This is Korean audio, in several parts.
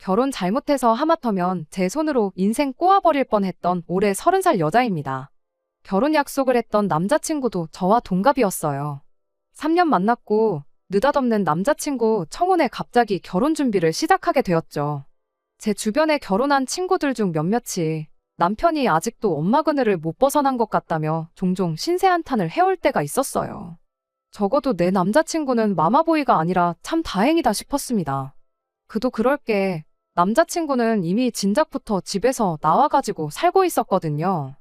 결혼 잘못해서 하마터면 제 손으로 인생 꼬아버릴 뻔했던 올해 30살 여자입니다. 결혼 약속을 했던 남자친구도 저와 동갑이었어요. 3년 만났고 느닷없는 남자친구 청혼에 갑자기 결혼 준비를 시작하게 되었죠. 제 주변에 결혼한 친구들 중 몇몇이 남편이 아직도 엄마 그늘을 못 벗어난 것 같다며 종종 신세한탄을 해올 때가 있었어요. 적어도 내 남자친구는 마마보이가 아니라 참 다행이다 싶었습니다. 그도 그럴 게 남자친구는 이미 진작부터 집에서 나와가지고 살고 있었거든요.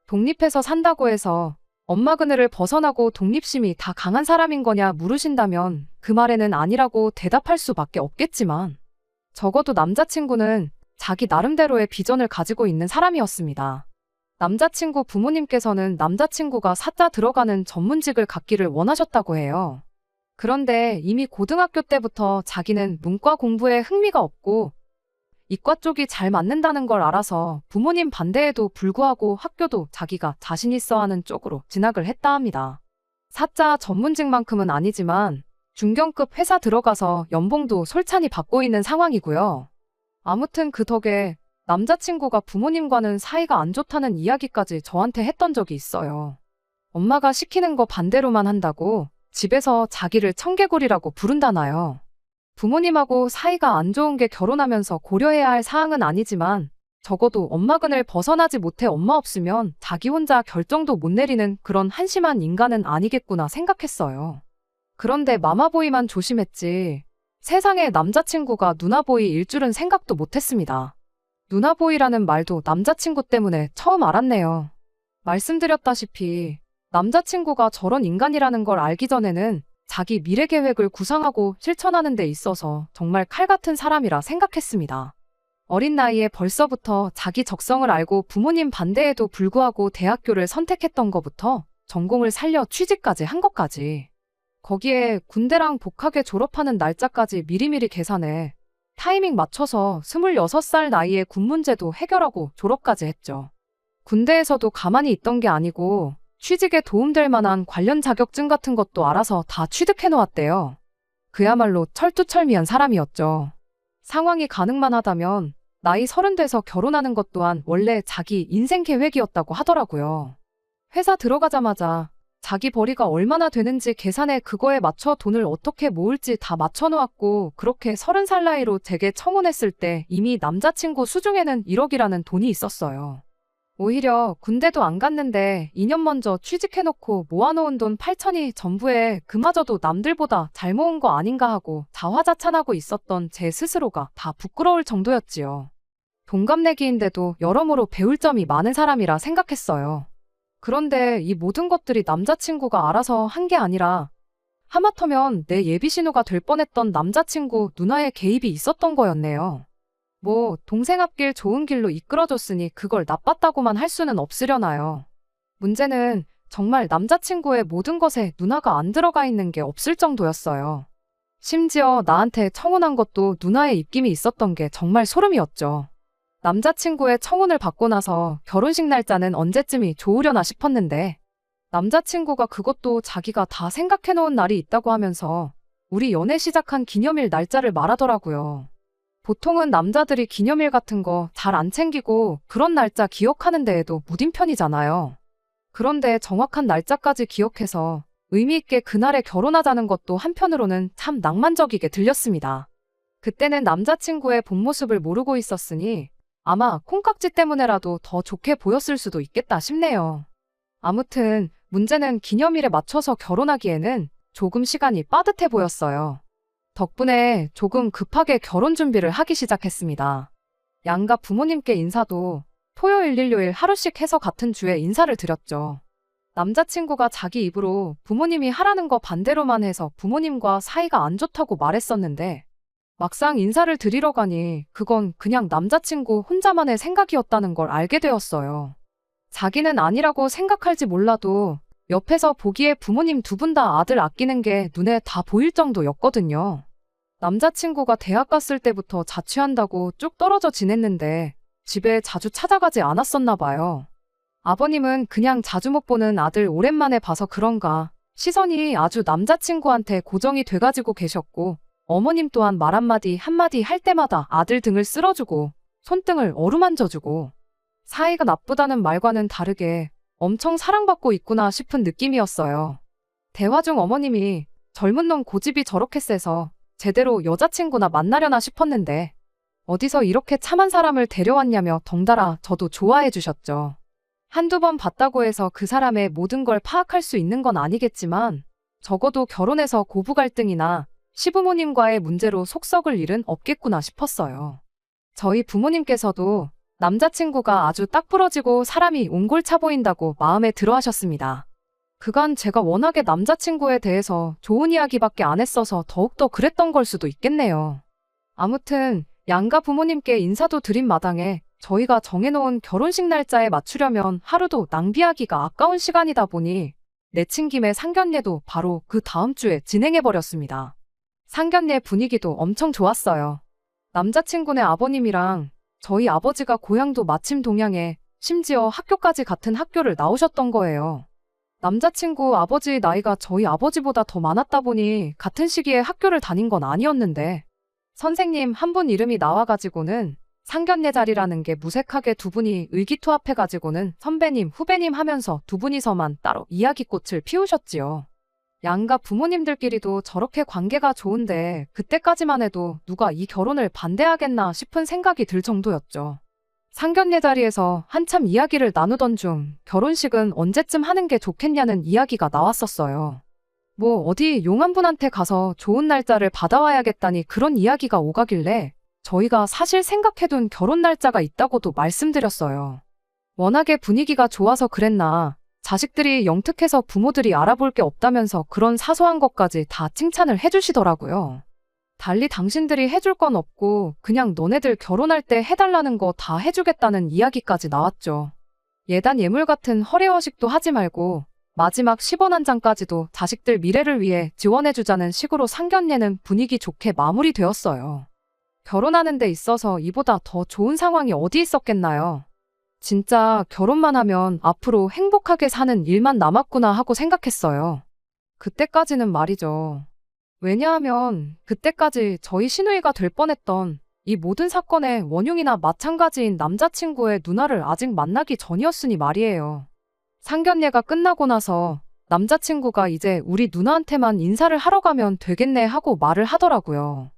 독립해서 산다고 해서 엄마 그늘을 벗어나고 독립심이 다 강한 사람인 거냐 물으신다면 그 말에는 아니라고 대답할 수밖에 없겠지만 적어도 남자친구는 자기 나름대로의 비전을 가지고 있는 사람이었습니다. 남자친구 부모님께서는 남자친구가 사자 들어가는 전문직을 갖기를 원하셨다고 해요. 그런데 이미 고등학교 때부터 자기는 문과 공부에 흥미가 없고 이과 쪽이 잘 맞는다는 걸 알아서 부모님 반대에도 불구하고 학교도 자기가 자신 있어 하는 쪽으로 진학을 했다 합니다. 사자 전문직만큼은 아니지만 중견급 회사 들어가서 연봉도 솔찬히 받고 있는 상황이고요. 아무튼 그 덕에 남자친구가 부모님과는 사이가 안 좋다는 이야기까지 저한테 했던 적이 있어요. 엄마가 시키는 거 반대로만 한다고 집에서 자기를 청개구리라고 부른다나요. 부모님하고 사이가 안 좋은 게 결혼하면서 고려해야 할 사항은 아니지만 적어도 엄마 그늘 벗어나지 못해 엄마 없으면 자기 혼자 결정도 못 내리는 그런 한심한 인간은 아니겠구나 생각했어요. 그런데 마마보이만 조심했지 세상에 남자친구가 누나보이일 줄은 생각도 못했습니다. 누나보이라는 말도 남자친구 때문에 처음 알았네요. 말씀드렸다시피 남자친구가 저런 인간이라는 걸 알기 전에는 자기 미래 계획을 구상하고 실천하는 데 있어서 정말 칼 같은 사람이라 생각했습니다. 어린 나이에 벌써부터 자기 적성을 알고 부모님 반대에도 불구하고 대학교를 선택했던 것부터 전공을 살려 취직까지 한 것까지. 거기에 군대랑 복학에 졸업하는 날짜까지 미리미리 계산해 타이밍 맞춰서 26살 나이에 군문제도 해결하고 졸업까지 했죠. 군대에서도 가만히 있던 게 아니고 취직에 도움될 만한 관련 자격증 같은 것도 알아서 다 취득해 놓았대요. 그야말로 철두철미한 사람이었죠. 상황이 가능만 하다면 나이 30 돼서 결혼하는 것 또한 원래 자기 인생 계획이었다고 하더라고요. 회사 들어가자마자 자기 벌이가 얼마나 되는지 계산해 그거에 맞춰 돈을 어떻게 모을지 다 맞춰 놓았고 그렇게 30살 나이로 제게 청혼했을 때 이미 남자친구 수중에는 1억이라는 돈이 있었어요. 오히려 군대도 안 갔는데 2년 먼저 취직해놓고 모아놓은 돈 8천이 전부에 그마저도 남들보다 잘 모은 거 아닌가 하고 자화자찬하고 있었던 제 스스로가 다 부끄러울 정도였지요. 동갑내기인데도 여러모로 배울 점이 많은 사람이라 생각했어요. 그런데 이 모든 것들이 남자친구가 알아서 한 게 아니라 하마터면 내 예비신우가 될 뻔했던 남자친구 누나의 개입이 있었던 거였네요. 뭐 동생 앞길 좋은 길로 이끌어줬으니 그걸 나빴다고만 할 수는 없으려나요. 문제는 정말 남자친구의 모든 것에 누나가 안 들어가 있는 게 없을 정도였어요. 심지어 나한테 청혼한 것도 누나의 입김이 있었던 게 정말 소름이었죠. 남자친구의 청혼을 받고 나서 결혼식 날짜는 언제쯤이 좋으려나 싶었는데 남자친구가 그것도 자기가 다 생각해놓은 날이 있다고 하면서 우리 연애 시작한 기념일 날짜를 말하더라고요. 보통은 남자들이 기념일 같은 거 잘 안 챙기고 그런 날짜 기억하는 데에도 무딘 편이잖아요. 그런데 정확한 날짜까지 기억해서 의미 있게 그날에 결혼하자는 것도 한편으로는 참 낭만적이게 들렸습니다. 그때는 남자친구의 본 모습을 모르고 있었으니 아마 콩깍지 때문에라도 더 좋게 보였을 수도 있겠다 싶네요. 아무튼 문제는 기념일에 맞춰서 결혼하기에는 조금 시간이 빠듯해 보였어요. 덕분에 조금 급하게 결혼 준비를 하기 시작했습니다. 양가 부모님께 인사도 토요일 일요일 하루씩 해서 같은 주에 인사를 드렸죠. 남자친구가 자기 입으로 부모님이 하라는 거 반대로만 해서 부모님과 사이가 안 좋다고 말했었는데 막상 인사를 드리러 가니 그건 그냥 남자친구 혼자만의 생각이었다는 걸 알게 되었어요. 자기는 아니라고 생각할지 몰라도 옆에서 보기에 부모님 두 분 다 아들 아끼는 게 눈에 다 보일 정도였거든요. 남자친구가 대학 갔을 때부터 자취한다고 쭉 떨어져 지냈는데 집에 자주 찾아가지 않았었나 봐요. 아버님은 그냥 자주 못 보는 아들 오랜만에 봐서 그런가 시선이 아주 남자친구한테 고정이 돼가지고 계셨고 어머님 또한 말 한마디 한마디 할 때마다 아들 등을 쓸어주고 손등을 어루만져주고 사이가 나쁘다는 말과는 다르게 엄청 사랑받고 있구나 싶은 느낌이었어요. 대화 중 어머님이 젊은 놈 고집이 저렇게 세서 제대로 여자친구나 만나려나 싶었는데 어디서 이렇게 참한 사람을 데려왔냐며 덩달아 저도 좋아해 주셨죠. 한두 번 봤다고 해서 그 사람의 모든 걸 파악할 수 있는 건 아니겠지만 적어도 결혼해서 고부 갈등이나 시부모님과의 문제로 속 썩을 일은 없겠구나 싶었어요. 저희 부모님께서도 남자친구가 아주 딱 부러지고 사람이 옹골차 보인다고 마음에 들어 하셨습니다. 그간 제가 워낙에 남자친구에 대해서 좋은 이야기밖에 안 했어서 더욱더 그랬던 걸 수도 있겠네요. 아무튼 양가 부모님께 인사도 드린 마당에 저희가 정해놓은 결혼식 날짜에 맞추려면 하루도 낭비하기가 아까운 시간이다 보니 내친 김에 상견례도 바로 그 다음 주에 진행해버렸습니다. 상견례 분위기도 엄청 좋았어요. 남자친구네 아버님이랑 저희 아버지가 고향도 마침 동양에 심지어 학교까지 같은 학교를 나오셨던 거예요. 남자친구 아버지 나이가 저희 아버지보다 더 많았다 보니 같은 시기에 학교를 다닌 건 아니었는데 선생님 한 분 이름이 나와가지고는 상견례 자리라는 게 무색하게 두 분이 의기투합해가지고는 선배님 후배님 하면서 두 분이서만 따로 이야기꽃을 피우셨지요. 양가 부모님들끼리도 저렇게 관계가 좋은데 그때까지만 해도 누가 이 결혼을 반대하겠나 싶은 생각이 들 정도였죠. 상견례 자리에서 한참 이야기를 나누던 중 결혼식은 언제쯤 하는 게 좋겠냐는 이야기가 나왔었어요. 뭐 어디 용한분한테 가서 좋은 날짜를 받아와야겠다니 그런 이야기가 오가길래 저희가 사실 생각해둔 결혼 날짜가 있다고도 말씀드렸어요. 워낙에 분위기가 좋아서 그랬나 자식들이 영특해서 부모들이 알아볼 게 없다면서 그런 사소한 것까지 다 칭찬을 해주시더라고요. 달리 당신들이 해줄 건 없고 그냥 너네들 결혼할 때 해달라는 거 다 해주겠다는 이야기까지 나왔죠. 예단 예물 같은 허례허식도 하지 말고 마지막 10원 한 장까지도 자식들 미래를 위해 지원해주자는 식으로 상견례는 분위기 좋게 마무리되었어요. 결혼하는 데 있어서 이보다 더 좋은 상황이 어디 있었겠나요? 진짜 결혼만 하면 앞으로 행복하게 사는 일만 남았구나 하고 생각했어요. 그때까지는 말이죠. 왜냐하면 그때까지 저희 시누이가 될 뻔했던 이 모든 사건의 원흉이나 마찬가지인 남자친구의 누나를 아직 만나기 전이었으니 말이에요. 상견례가 끝나고 나서 남자친구가 이제 우리 누나한테만 인사를 하러 가면 되겠네 하고 말을 하더라고요.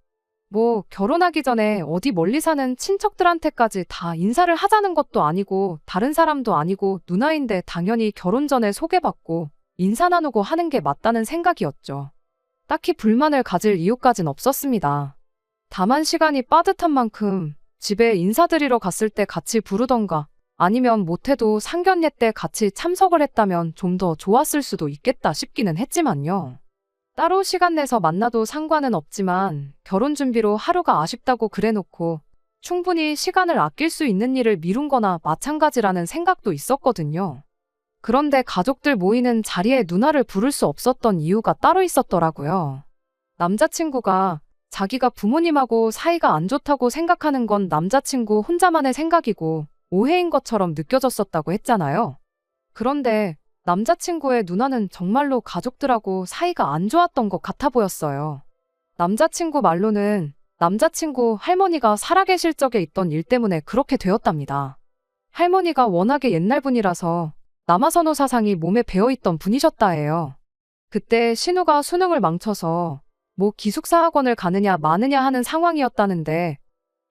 뭐 결혼하기 전에 어디 멀리 사는 친척들한테까지 다 인사를 하자는 것도 아니고 다른 사람도 아니고 누나인데 당연히 결혼 전에 소개받고 인사 나누고 하는 게 맞다는 생각이었죠. 딱히 불만을 가질 이유까진 없었습니다. 다만 시간이 빠듯한 만큼 집에 인사드리러 갔을 때 같이 부르던가 아니면 못해도 상견례 때 같이 참석을 했다면 좀 더 좋았을 수도 있겠다 싶기는 했지만요. 따로 시간 내서 만나도 상관은 없지만 결혼 준비로 하루가 아쉽다고 그래놓고 충분히 시간을 아낄 수 있는 일을 미룬 거나 마찬가지라는 생각도 있었거든요. 그런데 가족들 모이는 자리에 누나를 부를 수 없었던 이유가 따로 있었더라고요. 남자친구가 자기가 부모님하고 사이가 안 좋다고 생각하는 건 남자친구 혼자만의 생각이고 오해인 것처럼 느껴졌었다고 했잖아요. 그런데 남자친구의 누나는 정말로 가족들하고 사이가 안 좋았던 것 같아 보였어요. 남자친구 말로는 남자친구 할머니가 살아계실 적에 있던 일 때문에 그렇게 되었답니다. 할머니가 워낙에 옛날 분이라서 남아선호 사상이 몸에 배어있던 분이셨다 해요. 그때 신우가 수능을 망쳐서 뭐 기숙사 학원을 가느냐 마느냐 하는 상황이었다는데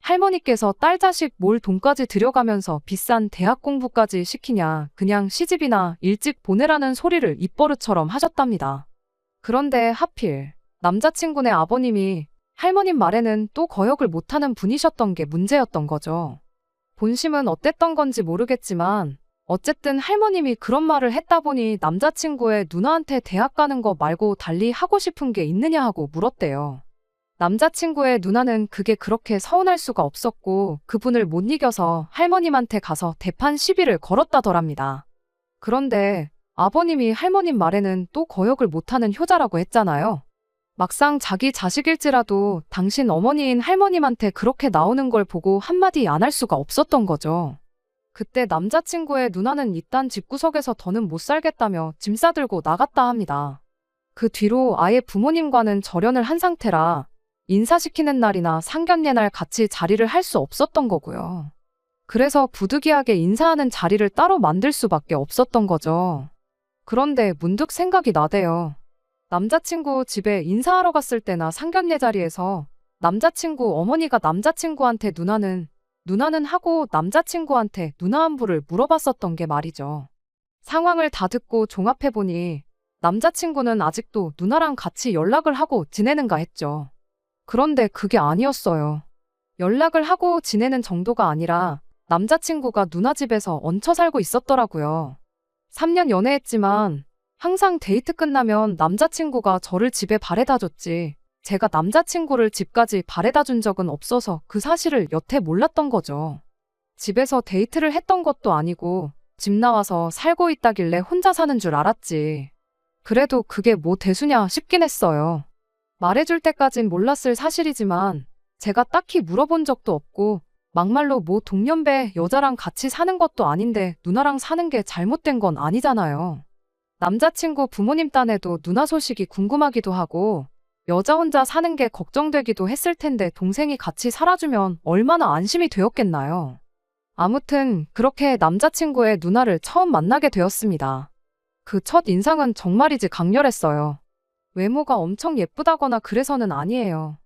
할머니께서 딸 자식 몰 돈까지 들여가면서 비싼 대학 공부까지 시키냐 그냥 시집이나 일찍 보내라는 소리를 입버릇처럼 하셨답니다. 그런데 하필 남자친구네 아버님이 할머님 말에는 또 거역을 못하는 분이셨던 게 문제였던 거죠. 본심은 어땠던 건지 모르겠지만 어쨌든 할머님이 그런 말을 했다 보니 남자친구의 누나한테 대학 가는 거 말고 달리 하고 싶은 게 있느냐 하고 물었대요. 남자친구의 누나는 그게 그렇게 서운할 수가 없었고 그분을 못 이겨서 할머님한테 가서 대판 시비를 걸었다더랍니다. 그런데 아버님이 할머님 말에는 또 거역을 못하는 효자라고 했잖아요. 막상 자기 자식일지라도 당신 어머니인 할머님한테 그렇게 나오는 걸 보고 한마디 안 할 수가 없었던 거죠. 그때 남자친구의 누나는 이딴 집구석에서 더는 못 살겠다며 짐 싸들고 나갔다 합니다. 그 뒤로 아예 부모님과는 절연을 한 상태라 인사시키는 날이나 상견례 날 같이 자리를 할 수 없었던 거고요. 그래서 부득이하게 인사하는 자리를 따로 만들 수밖에 없었던 거죠. 그런데 문득 생각이 나대요. 남자친구 집에 인사하러 갔을 때나 상견례 자리에서 남자친구 어머니가 남자친구한테 누나는 하고 남자친구한테 누나 안부를 물어봤었던 게 말이죠. 상황을 다 듣고 종합해보니 남자친구는 아직도 누나랑 같이 연락을 하고 지내는가 했죠. 그런데 그게 아니었어요. 연락을 하고 지내는 정도가 아니라 남자친구가 누나 집에서 얹혀 살고 있었더라고요. 3년 연애했지만 항상 데이트 끝나면 남자친구가 저를 집에 바래다 줬지 제가 남자친구를 집까지 바래다 준 적은 없어서 그 사실을 여태 몰랐던 거죠. 집에서 데이트를 했던 것도 아니고 집 나와서 살고 있다길래 혼자 사는 줄 알았지. 그래도 그게 뭐 대수냐 싶긴 했어요. 말해줄 때까진 몰랐을 사실이지만 제가 딱히 물어본 적도 없고 막말로 뭐 동년배 여자랑 같이 사는 것도 아닌데 누나랑 사는 게 잘못된 건 아니잖아요. 남자친구 부모님 딴에도 누나 소식이 궁금하기도 하고 여자 혼자 사는 게 걱정되기도 했을 텐데 동생이 같이 살아주면 얼마나 안심이 되었겠나요. 아무튼 그렇게 남자친구의 누나를 처음 만나게 되었습니다. 그 첫 인상은 정말이지 강렬했어요. 외모가 엄청 예쁘다거나 그래서는 아니에요.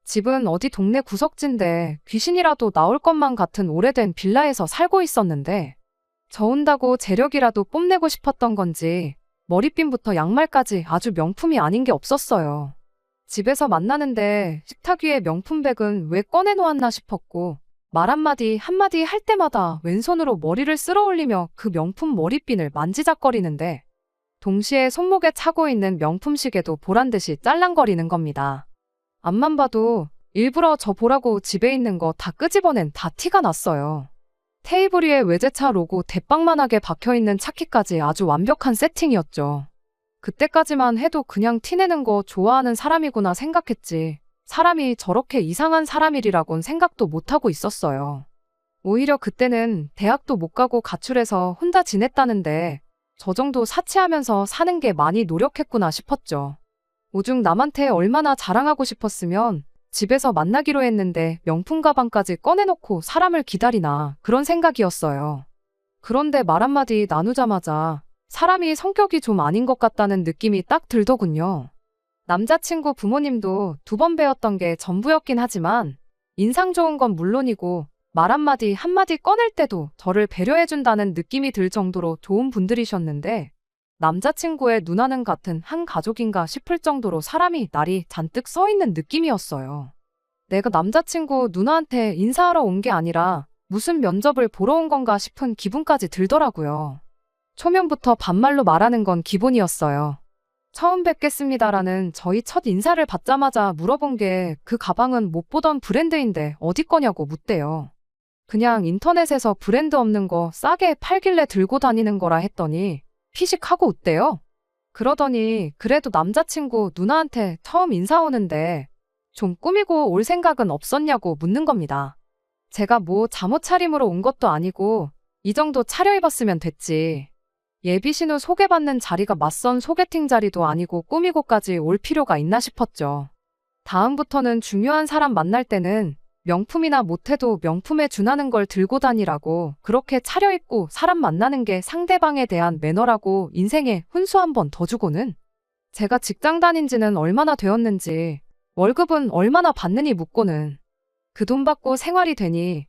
집은 어디 동네 구석진데 귀신이라도 나올 것만 같은 오래된 빌라에서 살고 있었는데 저 온다고 재력이라도 뽐내고 싶었던 건지 머리핀부터 양말까지 아주 명품이 아닌 게 없었어요. 집에서 만나는데 식탁 위에 명품백은 왜 꺼내놓았나 싶었고 말 한마디 할 때마다 왼손으로 머리를 쓸어 올리며 그 명품 머리핀을 만지작거리는데 동시에 손목에 차고 있는 명품 시계도 보란듯이 짤랑거리는 겁니다. 앞만 봐도 일부러 저 보라고 집에 있는 거 다 끄집어낸 다 티가 났어요. 테이블 위에 외제차 로고 대빵만하게 박혀있는 차키까지 아주 완벽한 세팅이었죠. 그때까지만 해도 그냥 티내는 거 좋아하는 사람이구나 생각했지. 사람이 저렇게 이상한 사람이리라곤 생각도 못하고 있었어요. 오히려 그때는 대학도 못 가고 가출해서 혼자 지냈다는데 저 정도 사치하면서 사는 게 많이 노력했구나 싶었죠. 오죽 남한테 얼마나 자랑하고 싶었으면 집에서 만나기로 했는데 명품 가방까지 꺼내놓고 사람을 기다리나 그런 생각이었어요. 그런데 말 한마디 나누자마자 사람이 성격이 좀 아닌 것 같다는 느낌이 딱 들더군요. 남자친구 부모님도 2번 뵈었던 게 전부였긴 하지만 인상 좋은 건 물론이고 말 한마디 꺼낼 때도 저를 배려해준다는 느낌이 들 정도로 좋은 분들이셨는데 남자친구의 누나는 같은 한 가족인가 싶을 정도로 사람이 날이 잔뜩 써있는 느낌이었어요. 내가 남자친구 누나한테 인사하러 온 게 아니라 무슨 면접을 보러 온 건가 싶은 기분까지 들더라고요. 초면부터 반말로 말하는 건 기본이었어요. 처음 뵙겠습니다라는 저희 첫 인사를 받자마자 물어본 게 그 가방은 못 보던 브랜드인데 어디 거냐고 묻대요. 그냥 인터넷에서 브랜드 없는 거 싸게 팔길래 들고 다니는 거라 했더니 피식하고 웃대요. 그러더니 그래도 남자친구 누나한테 처음 인사 오는데 좀 꾸미고 올 생각은 없었냐고 묻는 겁니다. 제가 뭐 잠옷 차림으로 온 것도 아니고 이 정도 차려입었으면 됐지. 예비신우 소개받는 자리가 맞선 소개팅 자리도 아니고 꾸미고까지 올 필요가 있나 싶었죠. 다음부터는 중요한 사람 만날 때는 명품이나 못해도 명품에 준하는 걸 들고 다니라고 그렇게 차려입고 사람 만나는 게 상대방에 대한 매너라고 인생에 훈수 한 번 더 주고는 제가 직장 다닌 지는 얼마나 되었는지 월급은 얼마나 받느니 묻고는 그 돈 받고 생활이 되니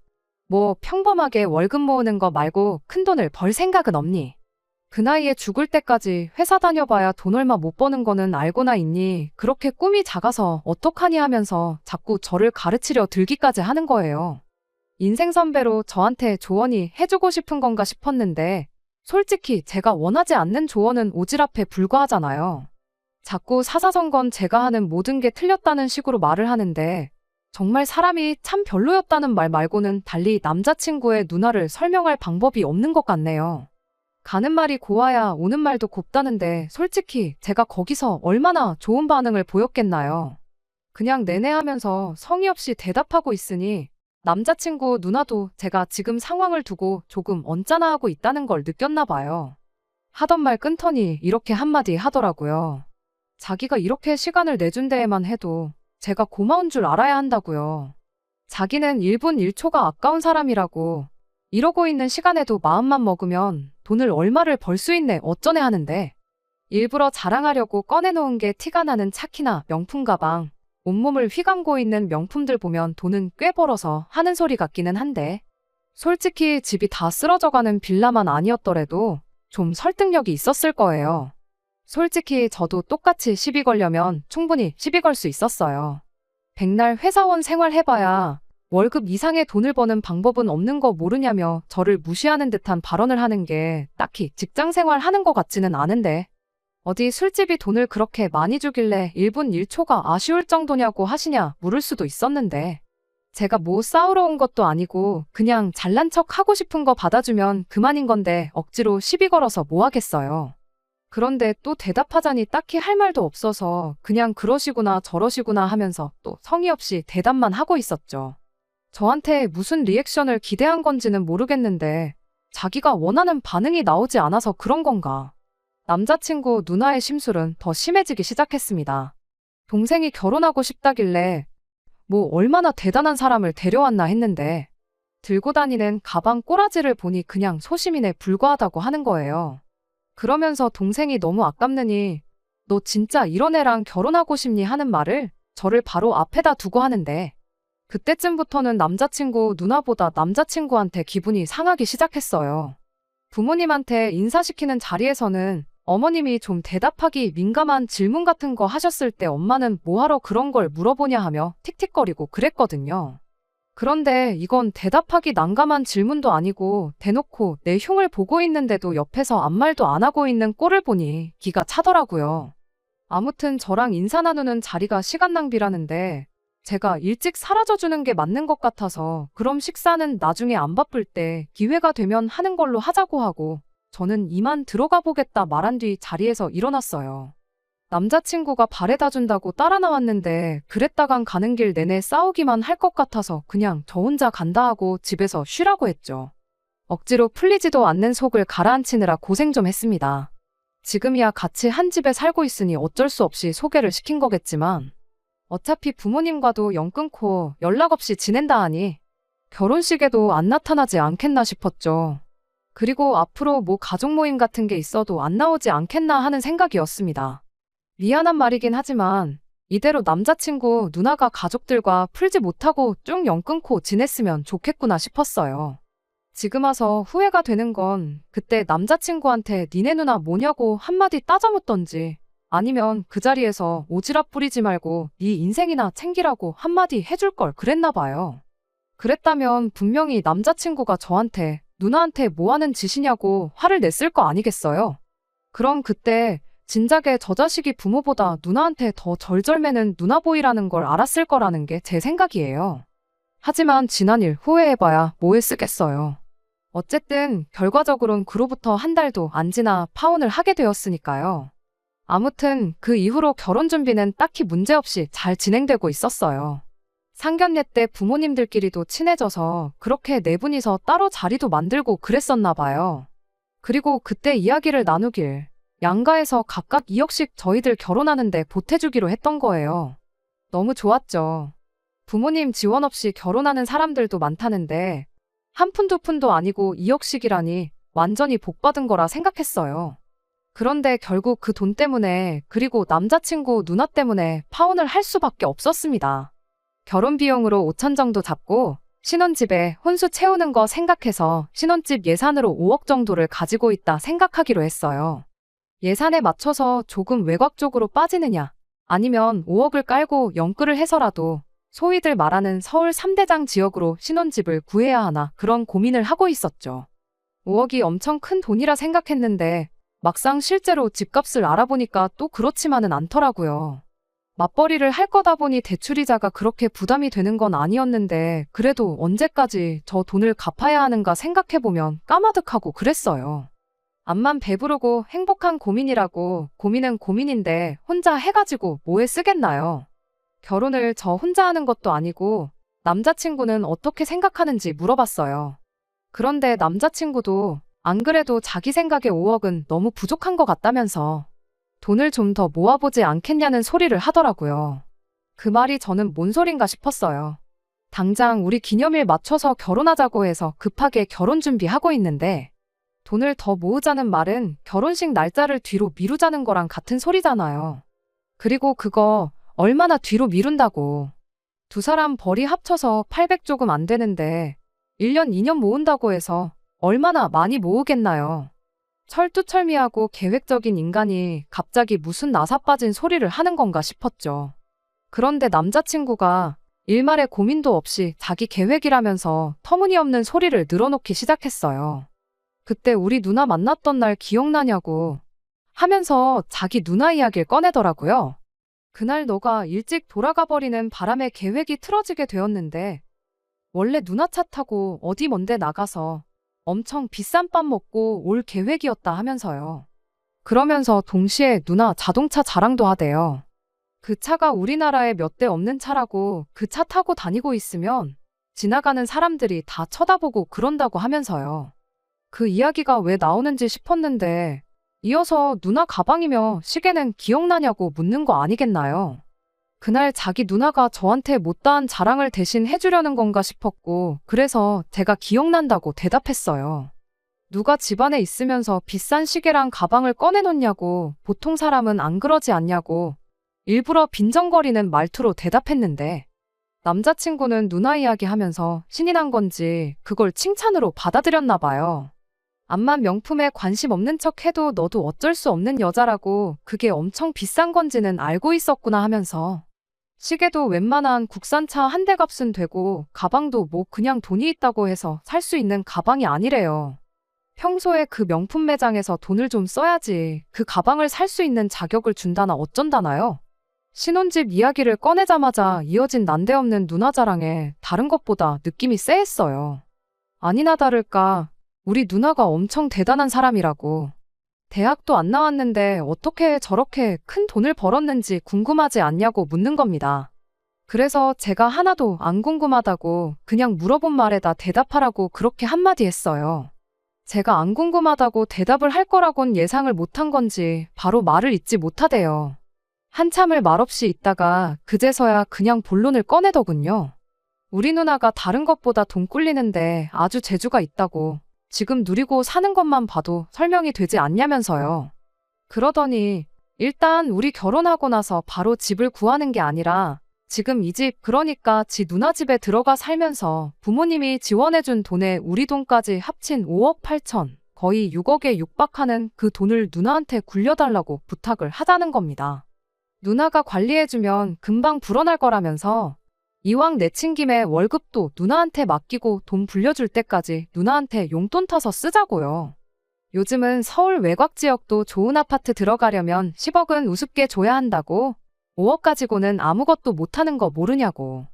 뭐 평범하게 월급 모으는 거 말고 큰 돈을 벌 생각은 없니? 그 나이에 죽을 때까지 회사 다녀봐야 돈 얼마 못 버는 거는 알고나 있니? 그렇게 꿈이 작아서 어떡하니 하면서 자꾸 저를 가르치려 들기까지 하는 거예요. 인생 선배로 저한테 조언이 해주고 싶은 건가 싶었는데 솔직히 제가 원하지 않는 조언은 오지랖에 불과하잖아요. 자꾸 사사건건 제가 하는 모든 게 틀렸다는 식으로 말을 하는데 정말 사람이 참 별로였다는 말 말고는 달리 남자친구의 누나를 설명할 방법이 없는 것 같네요. 가는 말이 고와야 오는 말도 곱다는데 솔직히 제가 거기서 얼마나 좋은 반응을 보였겠나요. 그냥 내내 하면서 성의 없이 대답하고 있으니 남자친구 누나도 제가 지금 상황을 두고 조금 언짢아하고 있다는 걸 느꼈나 봐요. 하던 말 끊더니 이렇게 한마디 하더라고요. 자기가 이렇게 시간을 내준 데에만 해도 제가 고마운 줄 알아야 한다고요. 자기는 1분 1초가 아까운 사람이라고. 이러고 있는 시간에도 마음만 먹으면 돈을 얼마를 벌 수 있네 어쩌네 하는데 일부러 자랑하려고 꺼내놓은 게 티가 나는 차키나 명품 가방, 온몸을 휘감고 있는 명품들 보면 돈은 꽤 벌어서 하는 소리 같기는 한데 솔직히 집이 다 쓰러져가는 빌라만 아니었더라도 좀 설득력이 있었을 거예요. 솔직히 저도 똑같이 시비 걸려면 충분히 시비 걸 수 있었어요. 백날 회사원 생활해봐야 월급 이상의 돈을 버는 방법은 없는 거 모르냐며 저를 무시하는 듯한 발언을 하는 게 딱히 직장 생활 하는 것 같지는 않은데 어디 술집이 돈을 그렇게 많이 주길래 1분 1초가 아쉬울 정도냐고 하시냐 물을 수도 있었는데 제가 뭐 싸우러 온 것도 아니고 그냥 잘난 척 하고 싶은 거 받아주면 그만인 건데 억지로 시비 걸어서 뭐 하겠어요. 그런데 또 대답하자니 딱히 할 말도 없어서 그냥 그러시구나 저러시구나 하면서 또 성의 없이 대답만 하고 있었죠. 저한테 무슨 리액션을 기대한 건지는 모르겠는데 자기가 원하는 반응이 나오지 않아서 그런 건가. 남자친구 누나의 심술은 더 심해지기 시작했습니다. 동생이 결혼하고 싶다길래 뭐 얼마나 대단한 사람을 데려왔나 했는데 들고 다니는 가방 꼬라지를 보니 그냥 소시민에 불과하다고 하는 거예요. 그러면서 동생이 너무 아깝느니 너 진짜 이런 애랑 결혼하고 싶니 하는 말을 저를 바로 앞에다 두고 하는데 그때쯤부터는 남자친구 누나보다 남자친구한테 기분이 상하기 시작했어요. 부모님한테 인사시키는 자리에서는 어머님이 좀 대답하기 민감한 질문 같은 거 하셨을 때 엄마는 뭐하러 그런 걸 물어보냐 하며 틱틱거리고 그랬거든요. 그런데 이건 대답하기 난감한 질문도 아니고 대놓고 내 흉을 보고 있는데도 옆에서 아무 말도 안 하고 있는 꼴을 보니 기가 차더라고요. 아무튼 저랑 인사 나누는 자리가 시간 낭비라는데 제가 일찍 사라져주는 게 맞는 것 같아서 그럼 식사는 나중에 안 바쁠 때 기회가 되면 하는 걸로 하자고 하고 저는 이만 들어가 보겠다 말한 뒤 자리에서 일어났어요. 남자친구가 바래다 준다고 따라 나왔는데 그랬다간 가는 길 내내 싸우기만 할 것 같아서 그냥 저 혼자 간다 하고 집에서 쉬라고 했죠. 억지로 풀리지도 않는 속을 가라앉히느라 고생 좀 했습니다. 지금이야 같이 한 집에 살고 있으니 어쩔 수 없이 소개를 시킨 거겠지만 어차피 부모님과도 연 끊고 연락 없이 지낸다 하니 결혼식에도 안 나타나지 않겠나 싶었죠. 그리고 앞으로 뭐 가족 모임 같은 게 있어도 안 나오지 않겠나 하는 생각이었습니다. 미안한 말이긴 하지만 이대로 남자친구 누나가 가족들과 풀지 못하고 쭉 연 끊고 지냈으면 좋겠구나 싶었어요. 지금 와서 후회가 되는 건 그때 남자친구한테 니네 누나 뭐냐고 한마디 따져묻던지 아니면 그 자리에서 오지랖 부리지 말고 네 인생이나 챙기라고 한마디 해줄 걸 그랬나 봐요. 그랬다면 분명히 남자친구가 저한테 누나한테 뭐 하는 짓이냐고 화를 냈을 거 아니겠어요? 그럼 그때 진작에 저 자식이 부모보다 누나한테 더 절절매는 누나보이라는 걸 알았을 거라는 게 제 생각이에요. 하지만 지난 일 후회해봐야 뭐에 쓰겠어요. 어쨌든 결과적으론 그로부터 한 달도 안 지나 파혼을 하게 되었으니까요. 아무튼 그 이후로 결혼 준비는 딱히 문제없이 잘 진행되고 있었어요. 상견례 때 부모님들끼리도 친해져서 그렇게 네 분이서 따로 자리도 만들고 그랬었나 봐요. 그리고 그때 이야기를 나누길 양가에서 각각 2억씩 저희들 결혼하는데 보태주기로 했던 거예요. 너무 좋았죠. 부모님 지원 없이 결혼하는 사람들도 많다는데 한 푼 두 푼도 아니고 2억씩이라니 완전히 복받은 거라 생각했어요. 그런데 결국 그 돈 때문에 그리고 남자친구 누나 때문에 파혼을 할 수밖에 없었습니다. 결혼 비용으로 5천 정도 잡고 신혼집에 혼수 채우는 거 생각해서 신혼집 예산으로 5억 정도를 가지고 있다 생각하기로 했어요. 예산에 맞춰서 조금 외곽 쪽으로 빠지느냐 아니면 5억을 깔고 연끌을 해서라도 소위들 말하는 서울 3대장 지역으로 신혼집을 구해야 하나 그런 고민을 하고 있었죠. 5억이 엄청 큰 돈이라 생각했는데 막상 실제로 집값을 알아보니까 또 그렇지만은 않더라고요. 맞벌이를 할 거다 보니 대출이자가 그렇게 부담이 되는 건 아니었는데 그래도 언제까지 저 돈을 갚아야 하는가 생각해보면 까마득하고 그랬어요. 암만 배부르고 행복한 고민이라고 고민은 고민인데 혼자 해가지고 뭐에 쓰겠나요? 결혼을 저 혼자 하는 것도 아니고 남자친구는 어떻게 생각하는지 물어봤어요. 그런데 남자친구도 안 그래도 자기 생각에 5억은 너무 부족한 것 같다면서 돈을 좀 더 모아보지 않겠냐는 소리를 하더라고요. 그 말이 저는 뭔 소린가 싶었어요. 당장 우리 기념일 맞춰서 결혼하자고 해서 급하게 결혼 준비하고 있는데 돈을 더 모으자는 말은 결혼식 날짜를 뒤로 미루자는 거랑 같은 소리잖아요. 그리고 그거 얼마나 뒤로 미룬다고. 두 사람 벌이 합쳐서 800 조금 안 되는데 1년 2년 모은다고 해서 얼마나 많이 모으겠나요. 철두철미하고 계획적인 인간이 갑자기 무슨 나사 빠진 소리를 하는 건가 싶었죠. 그런데 남자친구가 일말의 고민도 없이 자기 계획이라면서 터무니없는 소리를 늘어놓기 시작했어요. 그때 우리 누나 만났던 날 기억나냐고 하면서 자기 누나 이야기를 꺼내더라고요. 그날 너가 일찍 돌아가 버리는 바람에 계획이 틀어지게 되었는데 원래 누나 차 타고 어디 먼데 나가서 엄청 비싼 밥 먹고 올 계획이었다 하면서요. 그러면서 동시에 누나 자동차 자랑도 하대요. 그 차가 우리나라에 몇 대 없는 차라고 그 차 타고 다니고 있으면 지나가는 사람들이 다 쳐다보고 그런다고 하면서요. 그 이야기가 왜 나오는지 싶었는데 이어서 누나 가방이며 시계는 기억나냐고 묻는 거 아니겠나요? 그날 자기 누나가 저한테 못다한 자랑을 대신 해주려는 건가 싶었고 그래서 제가 기억난다고 대답했어요. 누가 집안에 있으면서 비싼 시계랑 가방을 꺼내놓냐고 보통 사람은 안 그러지 않냐고 일부러 빈정거리는 말투로 대답했는데 남자친구는 누나 이야기하면서 신이 난 건지 그걸 칭찬으로 받아들였나 봐요. 암만 명품에 관심 없는 척 해도 너도 어쩔 수 없는 여자라고 그게 엄청 비싼 건지는 알고 있었구나 하면서 시계도 웬만한 국산차 한 대 값은 되고 가방도 뭐 그냥 돈이 있다고 해서 살 수 있는 가방이 아니래요. 평소에 그 명품 매장에서 돈을 좀 써야지 그 가방을 살 수 있는 자격을 준다나 어쩐다나요? 신혼집 이야기를 꺼내자마자 이어진 난데없는 누나 자랑에 다른 것보다 느낌이 쎄했어요. 아니나 다를까 우리 누나가 엄청 대단한 사람이라고. 대학도 안 나왔는데 어떻게 저렇게 큰 돈을 벌었는지 궁금하지 않냐고 묻는 겁니다. 그래서 제가 하나도 안 궁금하다고 그냥 물어본 말에다 대답하라고 그렇게 한마디 했어요. 제가 안 궁금하다고 대답을 할 거라곤 예상을 못한 건지 바로 말을 잇지 못하대요. 한참을 말없이 있다가 그제서야 그냥 본론을 꺼내더군요. 우리 누나가 다른 것보다 돈 꿀리는데 아주 재주가 있다고. 지금 누리고 사는 것만 봐도 설명이 되지 않냐면서요. 그러더니 일단 우리 결혼하고 나서 바로 집을 구하는 게 아니라 지금 이 집 그러니까 지 누나 집에 들어가 살면서 부모님이 지원해준 돈에 우리 돈까지 합친 5억 8천 거의 6억에 육박하는 그 돈을 누나한테 굴려달라고 부탁을 하자는 겁니다. 누나가 관리해주면 금방 불어날 거라면서 이왕 내친 김에 월급도 누나한테 맡기고 돈 불려줄 때까지 누나한테 용돈 타서 쓰자고요. 요즘은 서울 외곽 지역도 좋은 아파트 들어가려면 10억은 우습게 줘야 한다고. 5억 가지고는 아무것도 못하는 거 모르냐고.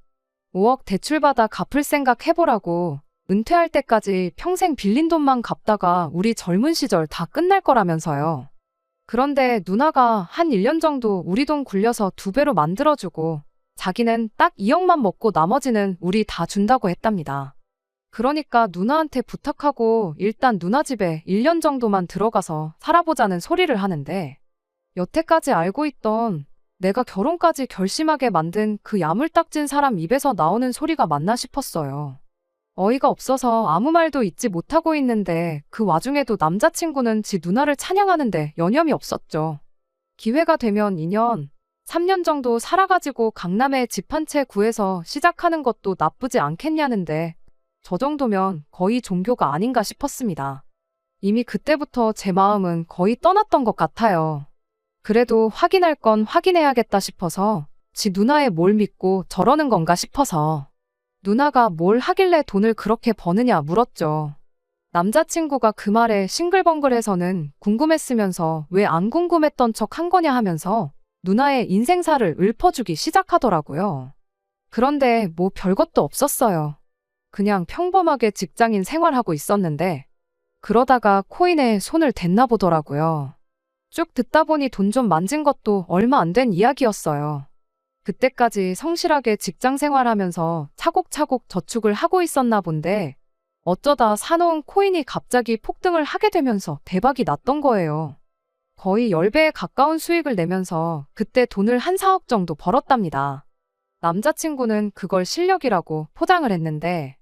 5억 대출받아 갚을 생각 해보라고. 은퇴할 때까지 평생 빌린 돈만 갚다가 우리 젊은 시절 다 끝날 거라면서요. 그런데 누나가 한 1년 정도 우리 돈 굴려서 2배로 만들어주고 자기는 딱 2억만 먹고 나머지는 우리 다 준다고 했답니다. 그러니까 누나한테 부탁하고 일단 누나 집에 1년 정도만 들어가서 살아보자는 소리를 하는데 여태까지 알고 있던 내가 결혼까지 결심하게 만든 그 야물딱진 사람 입에서 나오는 소리가 맞나 싶었어요. 어이가 없어서 아무 말도 잊지 못하고 있는데 그 와중에도 남자친구는 지 누나를 찬양하는데 여념이 없었죠. 기회가 되면 2년, 3년 정도 살아가지고 강남에 집 한 채 구해서 시작하는 것도 나쁘지 않겠냐는데 저 정도면 거의 종교가 아닌가 싶었습니다. 이미 그때부터 제 마음은 거의 떠났던 것 같아요. 그래도 확인할 건 확인해야겠다 싶어서 지 누나의 뭘 믿고 저러는 건가 싶어서 누나가 뭘 하길래 돈을 그렇게 버느냐 물었죠. 남자친구가 그 말에 싱글벙글해서는 궁금했으면서 왜 안 궁금했던 척 한 거냐 하면서 누나의 인생사를 읊어주기 시작하더라고요. 그런데 뭐 별것도 없었어요. 그냥 평범하게 직장인 생활하고 있었는데 그러다가 코인에 손을 댔나 보더라고요. 쭉 듣다 보니 돈 좀 만진 것도 얼마 안 된 이야기였어요. 그때까지 성실하게 직장 생활하면서 차곡차곡 저축을 하고 있었나 본데 어쩌다 사놓은 코인이 갑자기 폭등을 하게 되면서 대박이 났던 거예요. 거의 10배에 가까운 수익을 내면서 그때 돈을 한 4억 정도 벌었답니다. 남자친구는 그걸 실력이라고 포장을 했는데,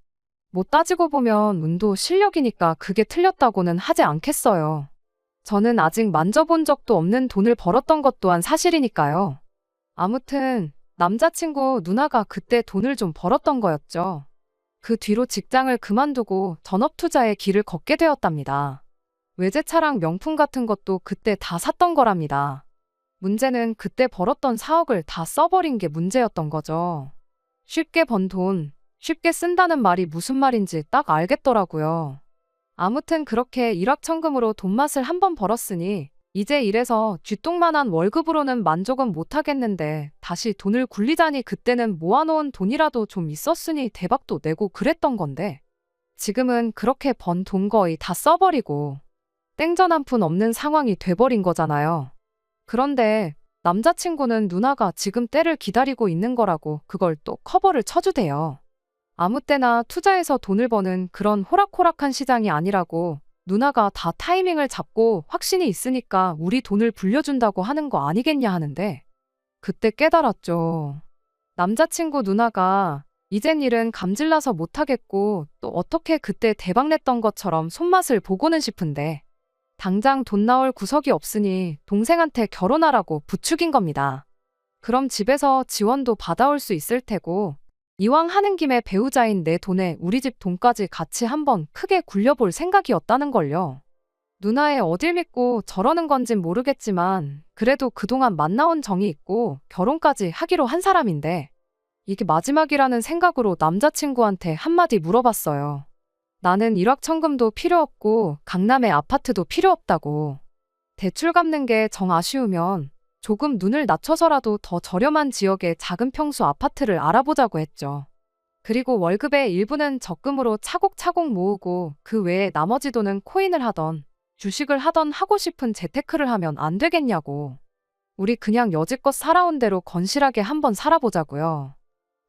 뭐 따지고 보면 운도 실력이니까 그게 틀렸다고는 하지 않겠어요. 저는 아직 만져본 적도 없는 돈을 벌었던 것 또한 사실이니까요. 아무튼 남자친구 누나가 그때 돈을 좀 벌었던 거였죠. 그 뒤로 직장을 그만두고 전업 투자의 길을 걷게 되었답니다. 외제차랑 명품 같은 것도 그때 다 샀던 거랍니다. 문제는 그때 벌었던 4억을 다 써버린 게 문제였던 거죠. 쉽게 번 돈, 쉽게 쓴다는 말이 무슨 말인지 딱 알겠더라고요. 아무튼 그렇게 일확천금으로 돈맛을 한번 벌었으니 이제 이래서 쥐똥만한 월급으로는 만족은 못하겠는데 다시 돈을 굴리자니 그때는 모아놓은 돈이라도 좀 있었으니 대박도 내고 그랬던 건데 지금은 그렇게 번 돈 거의 다 써버리고 땡전 한 푼 없는 상황이 돼버린 거잖아요. 그런데 남자친구는 누나가 지금 때를 기다리고 있는 거라고 그걸 또 커버를 쳐주대요. 아무 때나 투자해서 돈을 버는 그런 호락호락한 시장이 아니라고 누나가 다 타이밍을 잡고 확신이 있으니까 우리 돈을 불려준다고 하는 거 아니겠냐 하는데 그때 깨달았죠. 남자친구 누나가 이젠 일은 감질나서 못하겠고 또 어떻게 그때 대박냈던 것처럼 손맛을 보고는 싶은데 당장 돈 나올 구석이 없으니 동생한테 결혼하라고 부추긴 겁니다. 그럼 집에서 지원도 받아올 수 있을 테고 이왕 하는 김에 배우자인 내 돈에 우리 집 돈까지 같이 한번 크게 굴려볼 생각이었다는 걸요. 누나의 어딜 믿고 저러는 건진 모르겠지만 그래도 그동안 만나온 정이 있고 결혼까지 하기로 한 사람인데 이게 마지막이라는 생각으로 남자친구한테 한마디 물어봤어요. 나는 일확천금도 필요 없고 강남에 아파트도 필요 없다고. 대출 갚는 게 정 아쉬우면 조금 눈을 낮춰서라도 더 저렴한 지역의 작은 평수 아파트를 알아보자고 했죠. 그리고 월급의 일부는 적금으로 차곡차곡 모으고 그 외에 나머지 돈은 코인을 하던 주식을 하던 하고 싶은 재테크를 하면 안 되겠냐고. 우리 그냥 여지껏 살아온 대로 건실하게 한번 살아보자고요.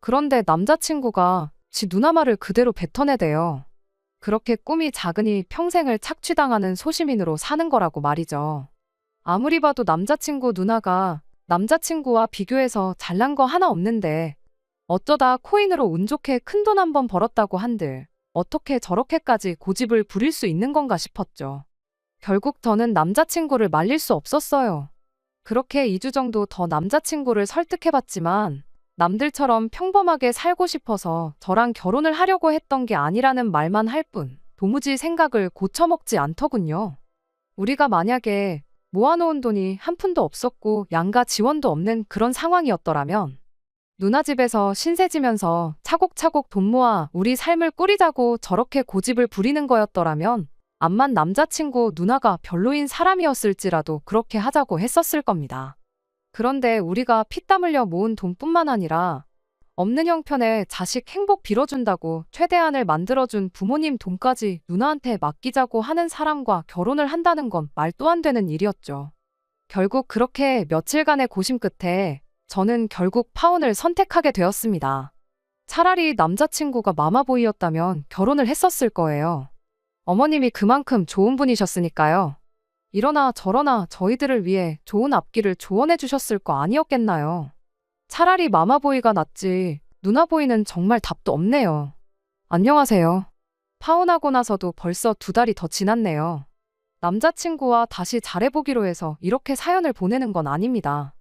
그런데 남자친구가 지 누나 말을 그대로 뱉어내대요. 그렇게 꿈이 작으니 평생을 착취당하는 소시민으로 사는 거라고 말이죠. 아무리 봐도 남자친구 누나가 남자친구와 비교해서 잘난 거 하나 없는데 어쩌다 코인으로 운 좋게 큰돈 한번 벌었다고 한들 어떻게 저렇게까지 고집을 부릴 수 있는 건가 싶었죠. 결국 저는 남자친구를 말릴 수 없었어요. 그렇게 2주 정도 더 남자친구를 설득해봤지만 남들처럼 평범하게 살고 싶어서 저랑 결혼을 하려고 했던 게 아니라는 말만 할 뿐 도무지 생각을 고쳐먹지 않더군요. 우리가 만약에 모아놓은 돈이 한 푼도 없었고 양가 지원도 없는 그런 상황이었더라면 누나 집에서 신세 지면서 차곡차곡 돈 모아 우리 삶을 꾸리자고 저렇게 고집을 부리는 거였더라면 암만 남자친구 누나가 별로인 사람이었을지라도 그렇게 하자고 했었을 겁니다. 그런데 우리가 피땀 흘려 모은 돈뿐만 아니라 없는 형편에 자식 행복 빌어준다고 최대한을 만들어준 부모님 돈까지 누나한테 맡기자고 하는 사람과 결혼을 한다는 건 말도 안 되는 일이었죠. 결국 그렇게 며칠간의 고심 끝에 저는 결국 파혼을 선택하게 되었습니다. 차라리 남자친구가 마마보이였다면 결혼을 했었을 거예요. 어머님이 그만큼 좋은 분이셨으니까요. 이러나 저러나 저희들을 위해 좋은 앞길을 조언해 주셨을 거 아니었겠나요. 차라리 마마보이가 낫지 누나보이는 정말 답도 없네요. 안녕하세요. 파혼하고 나서도 벌써 2달이 더 지났네요. 남자친구와 다시 잘해보기로 해서 이렇게 사연을 보내는 건 아닙니다.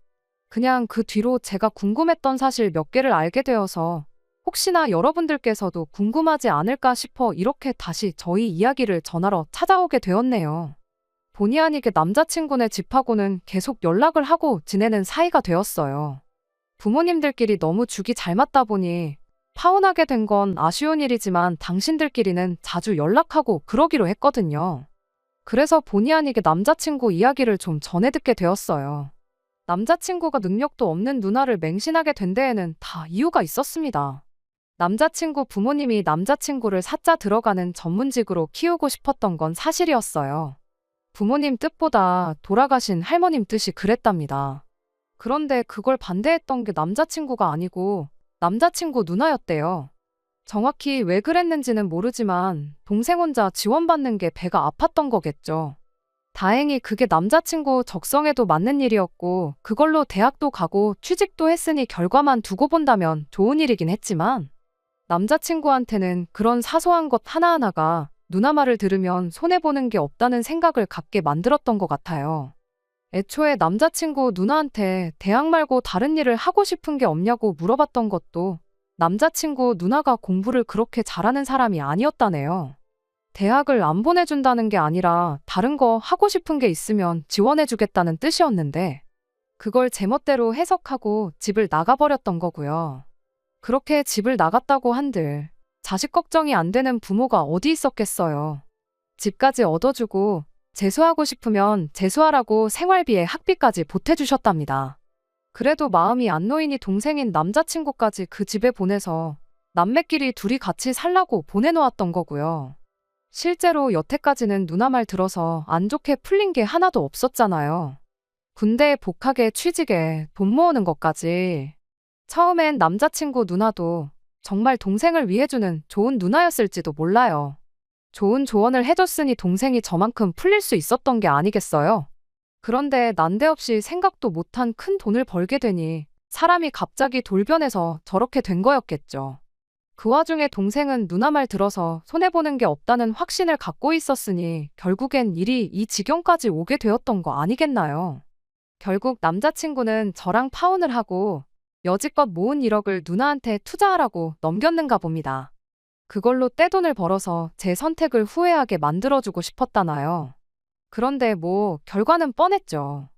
그냥 그 뒤로 제가 궁금했던 사실 몇 개를 알게 되어서 혹시나 여러분들께서도 궁금하지 않을까 싶어 이렇게 다시 저희 이야기를 전하러 찾아오게 되었네요. 본의 아니게 남자친구네 집하고는 계속 연락을 하고 지내는 사이가 되었어요. 부모님들끼리 너무 죽이 잘 맞다 보니 파혼하게 된 건 아쉬운 일이지만 당신들끼리는 자주 연락하고 그러기로 했거든요. 그래서 본의 아니게 남자친구 이야기를 좀 전해 듣게 되었어요. 남자친구가 능력도 없는 누나를 맹신하게 된 데에는 다 이유가 있었습니다. 남자친구 부모님이 남자친구를 사자 들어가는 전문직으로 키우고 싶었던 건 사실이었어요. 부모님 뜻보다 돌아가신 할머님 뜻이 그랬답니다. 그런데 그걸 반대했던 게 남자친구가 아니고 남자친구 누나였대요. 정확히 왜 그랬는지는 모르지만 동생 혼자 지원받는 게 배가 아팠던 거겠죠. 다행히 그게 남자친구 적성에도 맞는 일이었고, 그걸로 대학도 가고 취직도 했으니 결과만 두고 본다면 좋은 일이긴 했지만, 남자친구한테는 그런 사소한 것 하나하나가 누나 말을 들으면 손해보는 게 없다는 생각을 갖게 만들었던 것 같아요. 애초에 남자친구 누나한테 대학 말고 다른 일을 하고 싶은 게 없냐고 물어봤던 것도 남자친구 누나가 공부를 그렇게 잘하는 사람이 아니었다네요. 대학을 안 보내준다는 게 아니라 다른 거 하고 싶은 게 있으면 지원해주겠다는 뜻이었는데 그걸 제멋대로 해석하고 집을 나가버렸던 거고요. 그렇게 집을 나갔다고 한들 자식 걱정이 안 되는 부모가 어디 있었겠어요. 집까지 얻어주고 재수하고 싶으면 재수하라고 생활비에 학비까지 보태주셨답니다. 그래도 마음이 안 놓이니 동생인 남자친구까지 그 집에 보내서 남매끼리 둘이 같이 살라고 보내놓았던 거고요. 실제로 여태까지는 누나 말 들어서 안 좋게 풀린 게 하나도 없었잖아요. 군대에 복학에 취직에 돈 모으는 것까지. 처음엔 남자친구 누나도 정말 동생을 위해주는 좋은 누나였을지도 몰라요. 좋은 조언을 해줬으니 동생이 저만큼 풀릴 수 있었던 게 아니겠어요? 그런데 난데없이 생각도 못한 큰 돈을 벌게 되니 사람이 갑자기 돌변해서 저렇게 된 거였겠죠. 그 와중에 동생은 누나 말 들어서 손해보는 게 없다는 확신을 갖고 있었으니 결국엔 일이 이 지경까지 오게 되었던 거 아니겠나요? 결국 남자친구는 저랑 파혼을 하고 여지껏 모은 1억을 누나한테 투자하라고 넘겼는가 봅니다. 그걸로 떼돈을 벌어서 제 선택을 후회하게 만들어주고 싶었다나요. 그런데 뭐 결과는 뻔했죠.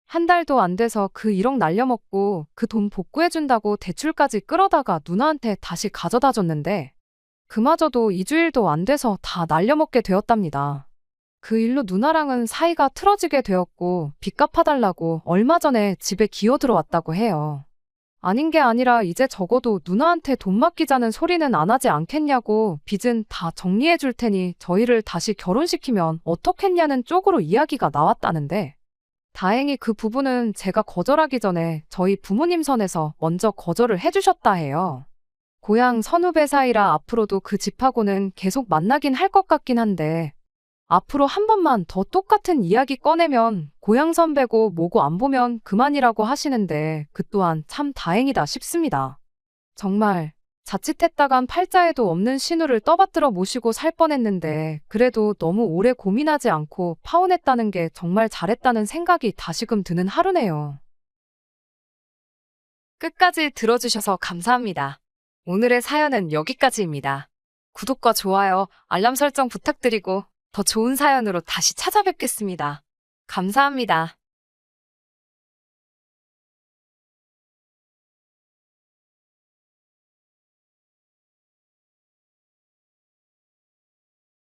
한 달도 안 돼서 그 1억 날려먹고 그 돈 복구해준다고 대출까지 끌어다가 누나한테 다시 가져다 줬는데 그마저도 2주일도 안 돼서 다 날려먹게 되었답니다. 그 일로 누나랑은 사이가 틀어지게 되었고 빚 갚아달라고 얼마 전에 집에 기어들어왔다고 해요. 아닌 게 아니라 이제 적어도 누나한테 돈 맡기자는 소리는 안 하지 않겠냐고 빚은 다 정리해 줄 테니 저희를 다시 결혼시키면 어떻겠냐는 쪽으로 이야기가 나왔다는데 다행히 그 부분은 제가 거절하기 전에 저희 부모님 선에서 먼저 거절을 해주셨다 해요. 고향 선후배 사이라 앞으로도 그 집하고는 계속 만나긴 할 것 같긴 한데 앞으로 한 번만 더 똑같은 이야기 꺼내면 고향 선배고 뭐고 안 보면 그만이라고 하시는데 그 또한 참 다행이다 싶습니다. 정말 자칫했다간 팔자에도 없는 신우를 떠받들어 모시고 살 뻔했는데 그래도 너무 오래 고민하지 않고 파혼했다는 게 정말 잘했다는 생각이 다시금 드는 하루네요. 끝까지 들어주셔서 감사합니다. 오늘의 사연은 여기까지입니다. 구독과 좋아요, 알람 설정 부탁드리고 더 좋은 사연으로 다시 찾아뵙겠습니다. 감사합니다.